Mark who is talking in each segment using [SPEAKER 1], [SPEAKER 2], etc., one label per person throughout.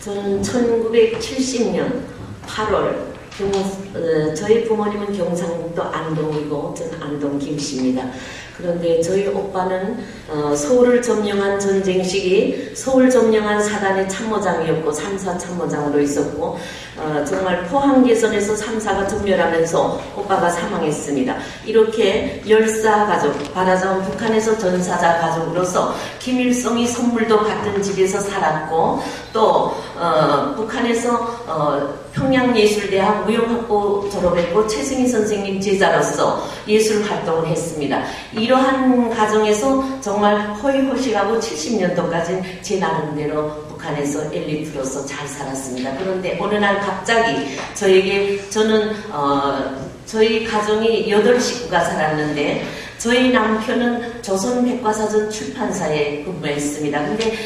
[SPEAKER 1] 저는 1970년 8월 저희 부모님은 경상북도 안동이고 저는 안동 김씨입니다. 그런데 저희 오빠는 서울을 점령한 전쟁 시기 서울 점령한 사단의 참모장이었고 3사 참모장으로 있었고 정말 포항 개선에서 3사가 전멸하면서 오빠가 사망했습니다. 이렇게 열사 가족, 말하자면 북한에서 전사자 가족으로서 김일성이 선물도 같은 집에서 살았고 또 북한에서 평양예술대학 무용학부 졸업했고 최승희 선생님 제자로서 예술 활동을 했습니다. 이러한 가정에서 정말 허위허식하고 70년도까지는 제 나름대로 북한에서 엘리트로서 잘 살았습니다. 그런데 어느 날 갑자기 저는 저희 가정이 8식구가 살았는데 저희 남편은 조선백과사전 출판사에 근무했습니다. 근데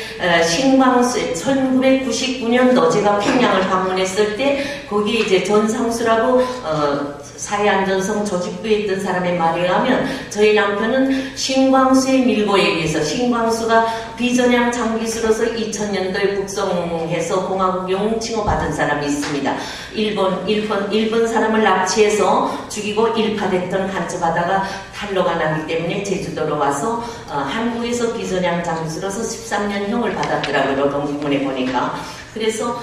[SPEAKER 1] 신광수에 1999년도 제가 평양을 방문했을 때 거기 이제 전상수라고 사회안전성 조직부에 있던 사람의 말에 의하면 저희 남편은 신광수의 밀고에 의해서 신광수가 비전향 장기수로서 2000년도에 북송해서 공화국 영웅 칭호받은 사람이 있습니다. 일본 사람을 납치해서 죽이고 일파됐던 간첩하다가 탈로가 나기 때문에 제주도로 와서 한국에서 비전향 장기수로서 13년형을 받았더라고요. 노동신문에 보니까. 그래서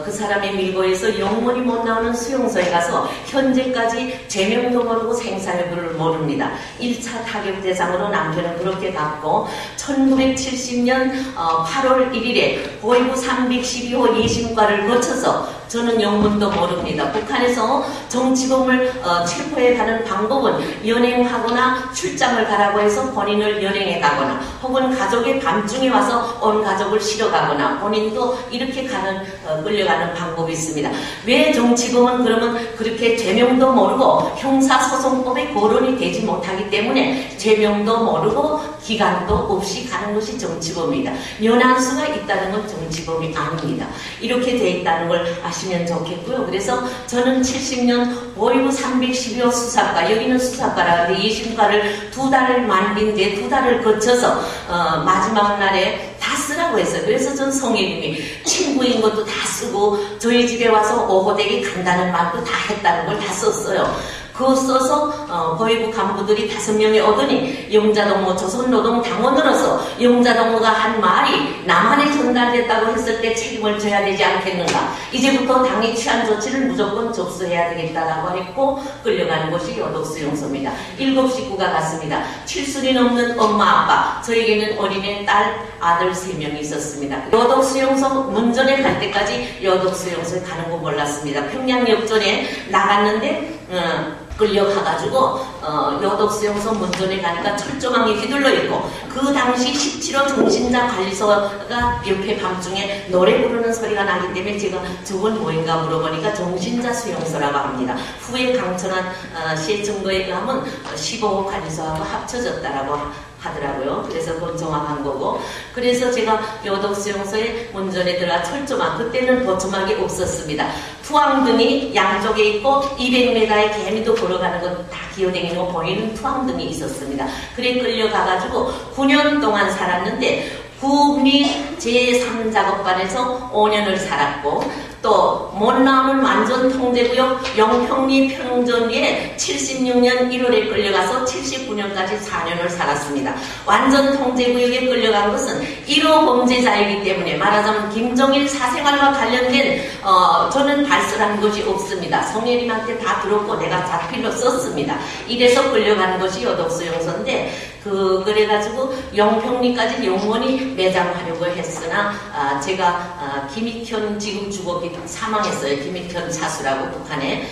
[SPEAKER 1] 그 사람의 밀고에서 영원히 못 나오는 수용소에 가서 현재까지 제명도 모르고 생사여부를 모릅니다. 1차 타격 대상으로 남편은 그렇게 갔고 1970년 8월 1일에 보이부 312호 예심과를 거쳐서 저는 영문도 모릅니다. 북한에서 정치범을 체포해 가는 방법은 연행하거나 출장을 가라고 해서 본인을 연행해 가거나 혹은 가족의 밤중에 와서 온 가족을 실어 가거나 본인도 이렇게 끌려가는 방법이 있습니다. 왜 정치범은 그러면 그렇게 죄명도 모르고 형사소송법에 거론이 되지 못하기 때문에 죄명도 모르고 기간도 없이 가는 것이 정치범입니다. 면한수가 있다는 건 정치범이 아닙니다. 이렇게 돼 있다는 걸 아시면 좋겠고요. 그래서 저는 70년 보이부 312호 수사과, 여기는 수사과라 하는데 예심과를 2달을 만든데 2달을 거쳐서 마지막 날에 다 쓰라고 했어요. 그래서 전 성혜림이 친구인 것도 다 쓰고 저희 집에 와서 오고되게 간다는 말도 다 했다는 걸 다 썼어요. 그거 써서 보이부 간부들이 5명이 오더니 영자동무 조선노동당원으로서 영자동무가 한 말이 남한에 전달됐다고 했을 때 책임을 져야 되지 않겠는가. 이제부터 당이 취한 조치를 무조건 접수해야 되겠다라고 했고 끌려가는 것이 여독수용소입니다. 7식구가 갔습니다. 7순이 넘는 엄마 아빠, 저에게는 어린애 딸 아들 3명이 있었습니다. 여독수용소 문전에 갈 때까지 여독수용소에 가는 거 몰랐습니다. 평양역전에 나갔는데 끌려가가지고 여독수용소 문전에 가니까 철조망이 휘둘러 있고 그 당시 17호 정신자 관리소가 옆에 밤중에 노래 부르는 소리가 나기 때문에 제가 저건 뭐인가 물어보니까 정신자 수용소라고 합니다. 후에 강천한 시의 증거에 의하면 15호 관리소하고 합쳐졌다라고 하더라고요. 그래서 그건 정확한 거고. 그래서 제가 여독수용소에 문전에 들어가 철조망, 그때는 보초막이 없었습니다. 투항등이 양쪽에 있고 200m의 개미도 걸어가는 건 다 기어다니고 보이는 투항등이 있었습니다. 그래 끌려가가지고 9년 동안 살았는데 구미 제3작업반에서 5년을 살았고 또 못 나오는 완전 통제구역 영평리 평전리에 76년 1월에 끌려가서 79년까지 4년을 살았습니다. 완전 통제구역에 끌려간 것은 1호 범죄자이기 때문에 말하자면 김정일 사생활과 관련된 저는 발설한 것이 없습니다. 성혜림한테 다 들었고 내가 자필로 썼습니다. 이래서 끌려가는 것이 여독수용소인데 그래가지고 영평리까지 영원히 매장하려고 했으나 제가 김익현 지금 죽었기 사망했어요. 김익현 차수라고 북한에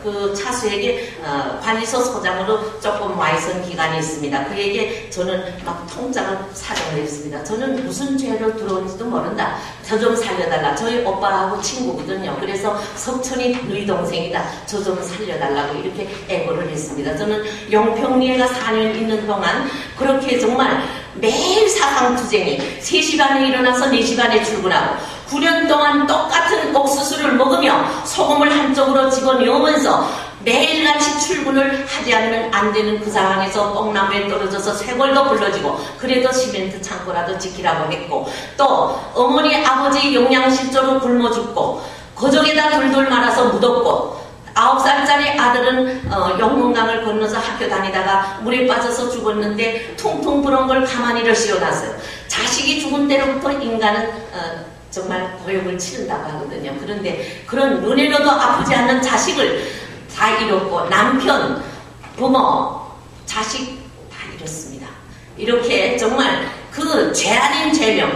[SPEAKER 1] 그 차수에게 관리소 소장으로 조금 와 있은 기간이 있습니다. 그에게 저는 막 통장을 사정을 했습니다. 저는 무슨 죄로 들어온지도 모른다. 저 좀 살려달라. 저희 오빠하고 친구거든요. 그래서 석천이 너희 동생이다. 저 좀 살려달라고 이렇게 애고를 했습니다. 저는 영평리에가 4년 있는 동안 그렇게 정말 매일 사상투쟁이 3시 반에 일어나서 4시 반에 출근하고 9년 동안 똑같은 옥수수를 먹으며 소금을 한쪽으로 집어넣으면서 매일같이 출근을 하지 않으면 안 되는 그 상황에서 뽕나무에 떨어져서 쇄골도 굴러지고 그래도 시멘트 창고라도 지키라고 했고, 또 어머니 아버지 영양실조로 굶어 죽고 거적에다 돌돌 말아서 묻었고, 9살짜리 아들은 영문강을 건너서 학교 다니다가 물에 빠져서 죽었는데 퉁퉁 불은 걸 가만히를 씌워놨어요. 자식이 죽은 때로부터 인간은 정말 고역을 치른다고 하거든요. 그런데 그런 눈에로도 아프지 않는 자식을 다 잃었고, 남편, 부모, 자식 다 잃었습니다. 이렇게 정말 그 죄 아닌 죄명,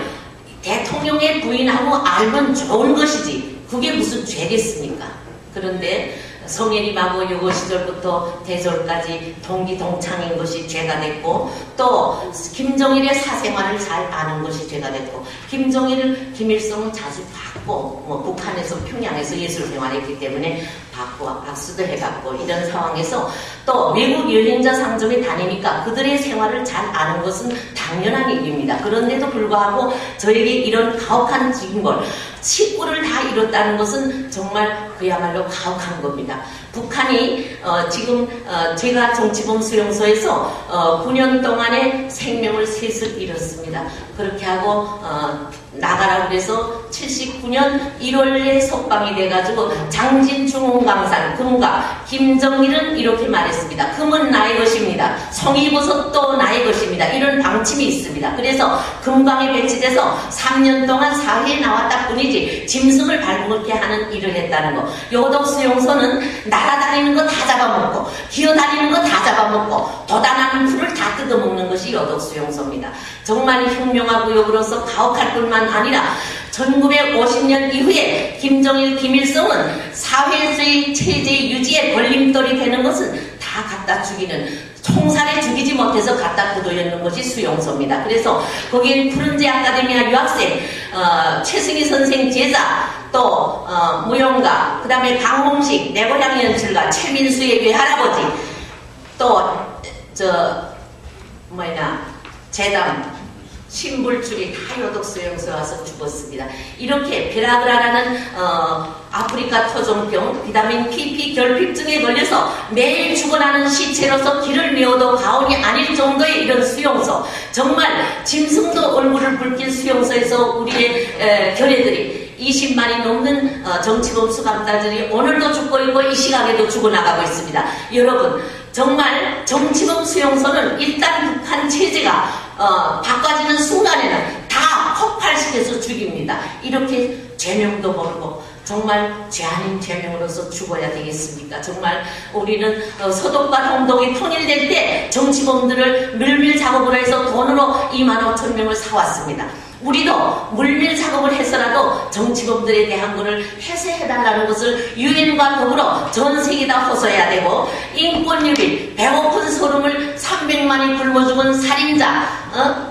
[SPEAKER 1] 대통령의 부인하고 알면 좋은 것이지 그게 무슨 죄겠습니까? 그런데 성혜림하고 유고 시절부터 대졸까지 동기동창인 것이 죄가 됐고, 또 김정일의 사생활을 잘 아는 것이 죄가 됐고, 김일성은 자주 받고, 북한에서 평양에서 예술 생활했기 때문에 받고 악수도 해봤고, 이런 상황에서 또 외국 여행자 상점에 다니니까 그들의 생활을 잘 아는 것은 당연한 일입니다. 그런데도 불구하고 저에게 이런 가혹한 징벌, 식구를 다 잃었다는 것은 정말 그야말로 가혹한 겁니다. 북한이 지금 제가 정치범 수용소에서 9년 동안의 생명을 셋을 잃었습니다. 그렇게 하고 나가라고 그래서 79년 1월에 석방이 돼가지고 장진 중흥강산 금가 김정일은 이렇게 말했습니다. 금은 나의 것입니다. 송이버섯도 나의 것입니다. 이런 방침이 있습니다. 그래서 금강에 배치돼서 3년 동안 사회에 나왔다 뿐이지 짐승을 밟게 하는 일을 했다는 거. 요독 수용소는 날아다니는 거 다 잡아먹고 기어다니는 거 다 잡아먹고 도단하는 풀을 다 뜯어먹는 것이 요독 수용소입니다. 정말 혁명화 구역으로서 가혹할 뿐만 아니라 1950년 이후에 김정일, 김일성은 사회주의 체제 유지에 걸림돌이 되는 것은 다 갖다 죽이는, 총살에 죽이지 못해서 갖다 뜯어였는 것이 수용소입니다. 그래서 거기에 푸른제 아카데미아 유학생, 최승희 선생 제자, 또 무용가, 그 다음에 강홍식, 내 고향 연출가, 최민수의 외할아버지, 또 재담, 신불줄이 다 요독 수용소에 와서 죽었습니다. 이렇게 베라그라라는 아프리카 토종병, 비타민 PP 결핍증에 걸려서 매일 죽어나는 시체로서 길을 메워도 가온이 아닐 정도의 이런 수용소, 정말 짐승도 얼굴을 붉힌 수용소에서 우리의 결애들이 20만이 넘는 정치범 수감자들이 오늘도 죽고 있고 이 시각에도 죽어나가고 있습니다. 여러분, 정말 정치범 수용소는 일단 북한 체제가 바꿔지는 순간에는 다 폭발시켜서 죽입니다. 이렇게 죄명도 모르고 정말 죄 아닌 죄명으로서 죽어야 되겠습니까? 정말 우리는 서독과 동독이 통일될 때 정치범들을 밀밀 작업을 해서 돈으로 25,000명을 사왔습니다. 우리도 물밀 작업을 해서라도 정치범들에 대한 것을 해소해달라는 것을 유엔과 더불어 전 세계 다 호소해야 되고, 인권유린, 배고픈 소름을 300만이 굶어 죽은 살인자,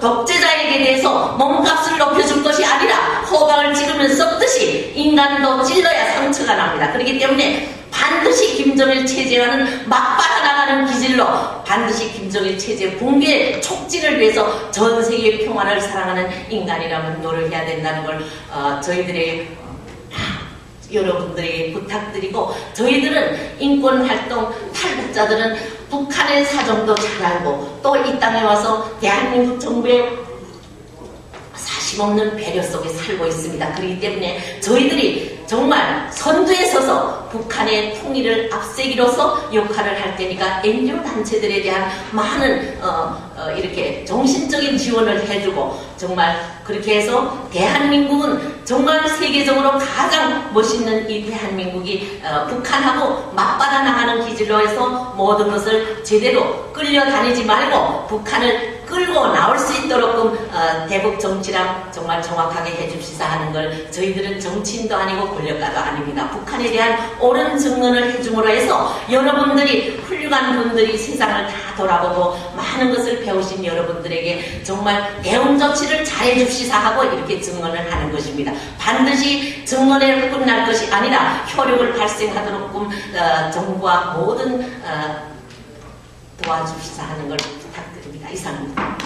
[SPEAKER 1] 독재자에게 대해서 몸값을 높여줄 것이 아니라 호박을 찌르면 썩듯이 인간도 찔러야 상처가 납니다. 그렇기 때문에 반드시 김정일 체제와는 맞받아 나가는 기질로 반드시 김정일 체제 붕괴 촉진을 위해서 전 세계의 평화를 사랑하는 인간이라면 노력해야 된다는 걸 여러분들에게 부탁드리고, 저희들은 인권활동 탈북자들은 북한의 사정도 잘 알고 또 이 땅에 와서 대한민국 정부의 사심없는 배려 속에 살고 있습니다. 그렇기 때문에 저희들이 정말 선두에 서서 북한의 통일을 앞세기로서 역할을 할 테니까 NGO 단체들에 대한 많은 이렇게 정신적인 지원을 해주고, 정말 그렇게 해서 대한민국은 정말 세계적으로 가장 멋있는 이 대한민국이 북한하고 맞받아 나가는 기질로 해서 모든 것을 제대로 끌려다니지 말고 북한을 끌고 나올 수 있도록 대북 정치랑 정말 정확하게 해줍시다 하는 걸, 저희들은 정치인도 아니고 권력가도 아닙니다. 북한에 대한 옳은 증언을 해줌으로 해서 여러분들이, 훌륭한 분들이 세상을 다 돌아보고 많은 것을 배우신 여러분들에게 정말 대응 조치를 잘해줍시다 하고 이렇게 증언을 하는 것입니다. 반드시 증언에 끝날 것이 아니라 효력을 발생하도록 정부와 모든 도와줍시다 하는 걸 부탁드립니다. 이상입니다.